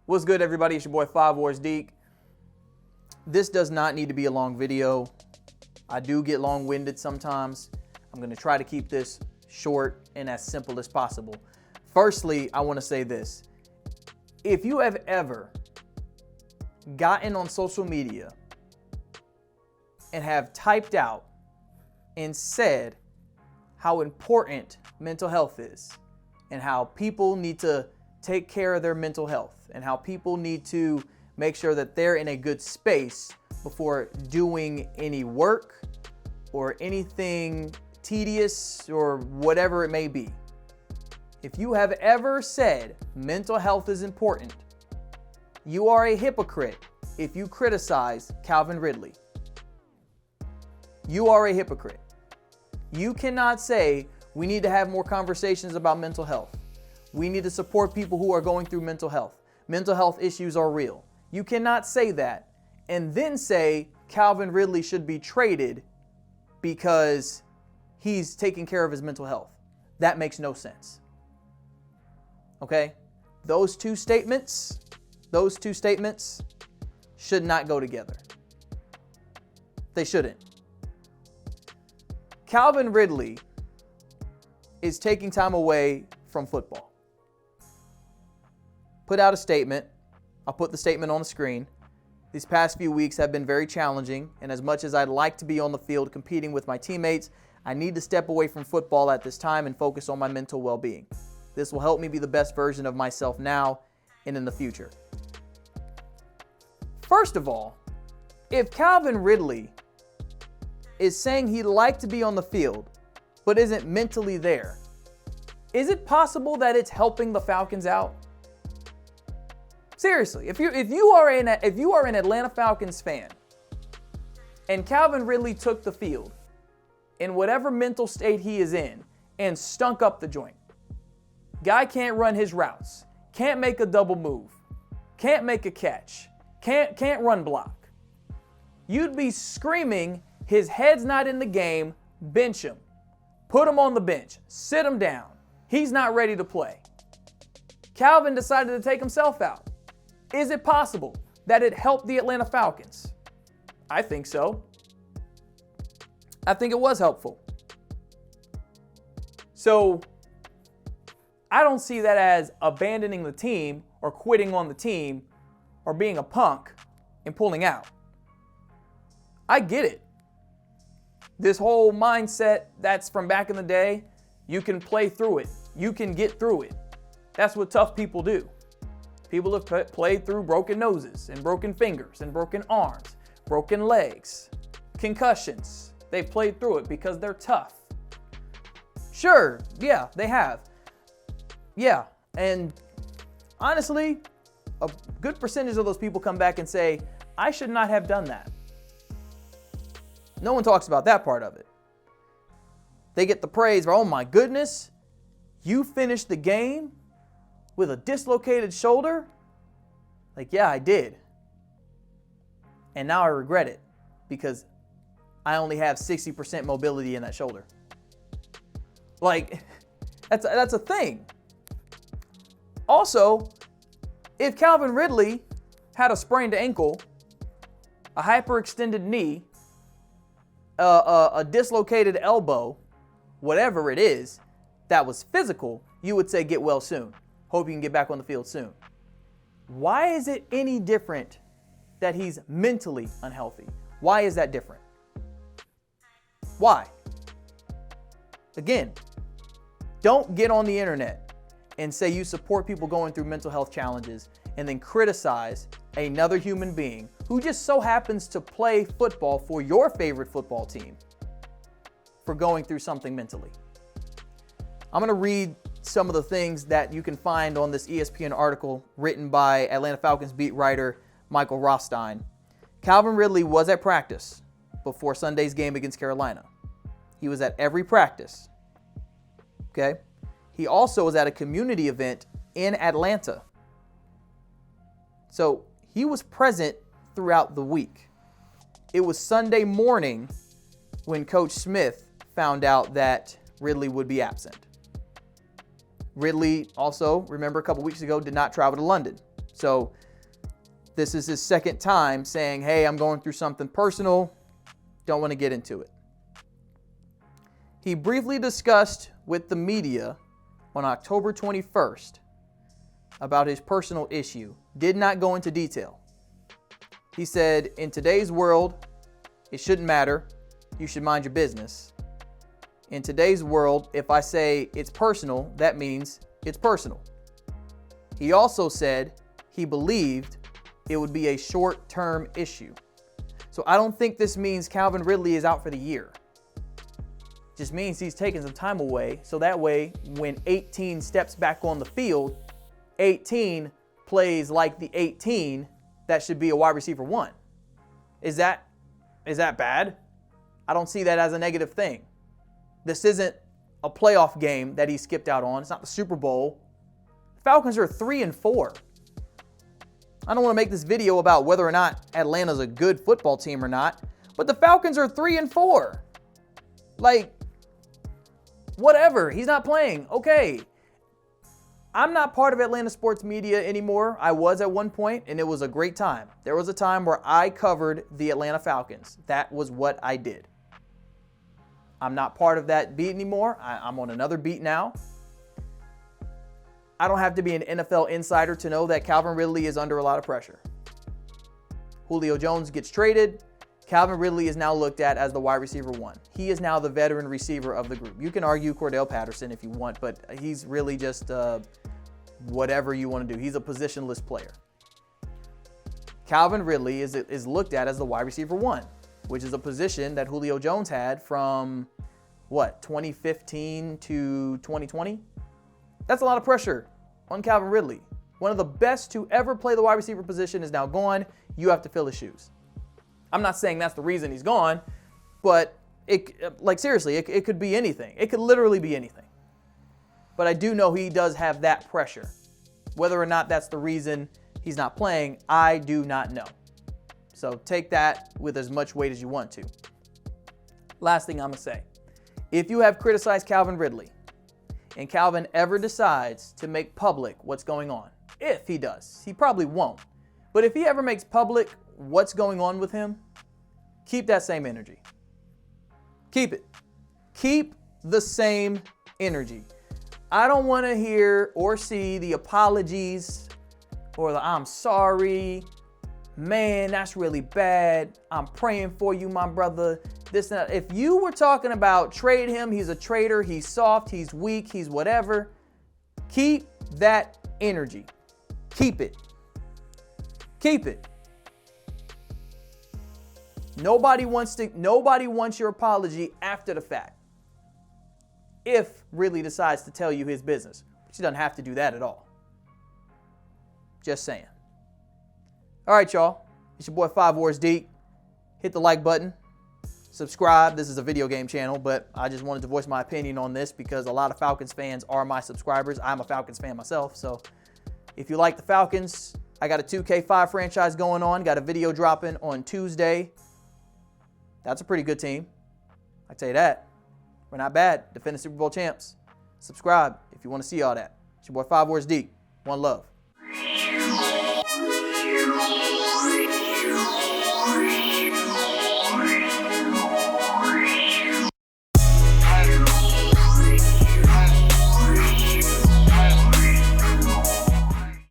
What's good, everybody? It's your boy 5 Wars Deke. This does not need to be a long video. I do get long-winded sometimes. I'm going to try to keep this short and as simple as possible. Firstly, I want to say this. If you have ever gotten on social media and have typed out and said how important mental health is and how people need to take care of their mental health and how people need to make sure that they're in a good space before doing any work or anything tedious or whatever it may be. If you have ever said mental health is important, you are a hypocrite if you criticize Calvin Ridley. You are a hypocrite. You cannot say we need to have more conversations about mental health. We need to support people who are going through mental health. Mental health issues are real. You cannot say that and then say Calvin Ridley should be traded because he's taking care of his mental health. That makes no sense. Okay? Those two statements should not go together. They shouldn't. Calvin Ridley is taking time away from football. Put out a statement. I'll put the statement on the screen. These past few weeks have been very challenging, and as much as I'd like to be on the field competing with my teammates, I need to step away from football at this time and focus on my mental well-being. This will help me be the best version of myself now and in the future. First of all, if Calvin Ridley is saying he'd like to be on the field but isn't mentally there, is it possible that it's helping the Falcons out? Seriously, if you are an Atlanta Falcons fan and Calvin Ridley took the field in whatever mental state he is in and stunk up the joint, guy can't run his routes, can't make a double move, can't make a catch, can't run block, you'd be screaming his head's not in the game, bench him, put him on the bench, sit him down, he's not ready to play. Calvin decided to take himself out. Is it possible that it helped the Atlanta Falcons? I think so. I think it was helpful. So I don't see that as abandoning the team or quitting on the team or being a punk and pulling out. I get it. This whole mindset that's from back in the day, you can play through it. You can get through it. That's what tough people do. People have played through broken noses and broken fingers and broken arms, broken legs, concussions. They've played through it because they're tough. Sure, yeah, they have. Yeah, and honestly, a good percentage of those people come back and say, I should not have done that. No one talks about that part of it. They get the praise for, oh my goodness, you finished the game with a dislocated shoulder? Like, yeah, I did. And now I regret it because I only have 60% mobility in that shoulder. Like, that's a thing. Also, if Calvin Ridley had a sprained ankle, a hyperextended knee, a dislocated elbow, whatever it is, that was physical, you would say get well soon. Hope you can get back on the field soon. Why is it any different that he's mentally unhealthy? Why is that different? Why? Again, don't get on the internet and say you support people going through mental health challenges and then criticize another human being who just so happens to play football for your favorite football team for going through something mentally. I'm going to read some of the things that you can find on this ESPN article written by Atlanta Falcons beat writer Michael Rothstein. Calvin Ridley was at practice before Sunday's game against Carolina. He was at every practice. Okay? He also was at a community event in Atlanta. So he was present throughout the week. It was Sunday morning when Coach Smith found out that Ridley would be absent. Ridley also, remember a couple weeks ago, did not travel to London. So this is his second time saying, hey, I'm going through something personal. Don't want to get into it. He briefly discussed with the media on October 21st about his personal issue. Did not go into detail. He said, in today's world, it shouldn't matter. You should mind your business. In today's world, if I say it's personal, that means it's personal. He also said he believed it would be a short-term issue. So I don't think this means Calvin Ridley is out for the year. It just means he's taking some time away, so that way when 18 steps back on the field, 18 plays like the 18 that should be a wide receiver 1. Is that bad? I don't see that as a negative thing. This isn't a playoff game that he skipped out on. It's not the Super Bowl. Falcons are 3-4. I don't want to make this video about whether or not Atlanta's a good football team or not, but the Falcons are 3-4. Like, whatever. He's not playing. Okay. I'm not part of Atlanta sports media anymore. I was at one point, and it was a great time. There was a time where I covered the Atlanta Falcons. That was what I did. I'm not part of that beat anymore. I'm on another beat now. I don't have to be an NFL insider to know that Calvin Ridley is under a lot of pressure. Julio Jones gets traded. Calvin Ridley is now looked at as the wide receiver 1. He is now the veteran receiver of the group. You can argue Cordell Patterson if you want, but he's really just whatever you want to do. He's a positionless player. Calvin Ridley is looked at as the wide receiver 1, which is a position that Julio Jones had from, 2015 to 2020? That's a lot of pressure on Calvin Ridley. One of the best to ever play the wide receiver position is now gone. You have to fill his shoes. I'm not saying that's the reason he's gone, but seriously, it could be anything. It could literally be anything. But I do know he does have that pressure. Whether or not that's the reason he's not playing, I do not know. So take that with as much weight as you want to. Last thing I'm going to say. If you have criticized Calvin Ridley, and Calvin ever decides to make public what's going on, if he does, he probably won't. But if he ever makes public what's going on with him, keep that same energy. Keep it. Keep the same energy. I don't want to hear or see the apologies or the I'm sorry. Man, that's really bad. I'm praying for you, my brother. This and that. If you were talking about trade him, he's a traitor, he's soft, he's weak, he's whatever, keep that energy. Keep it. Keep it. Nobody wants your apology after the fact. If Ridley decides to tell you his business, but he doesn't have to do that at all. Just saying. All right, y'all. It's your boy 5 Wars Deep. Hit the like button. Subscribe. This is a video game channel, but I just wanted to voice my opinion on this because a lot of Falcons fans are my subscribers. I'm a Falcons fan myself, so if you like the Falcons, I got a 2K5 franchise going on. Got a video dropping on Tuesday. That's a pretty good team. I tell you that. We're not bad. Defending Super Bowl champs. Subscribe if you want to see all that. It's your boy 5 Wars Deep. One love.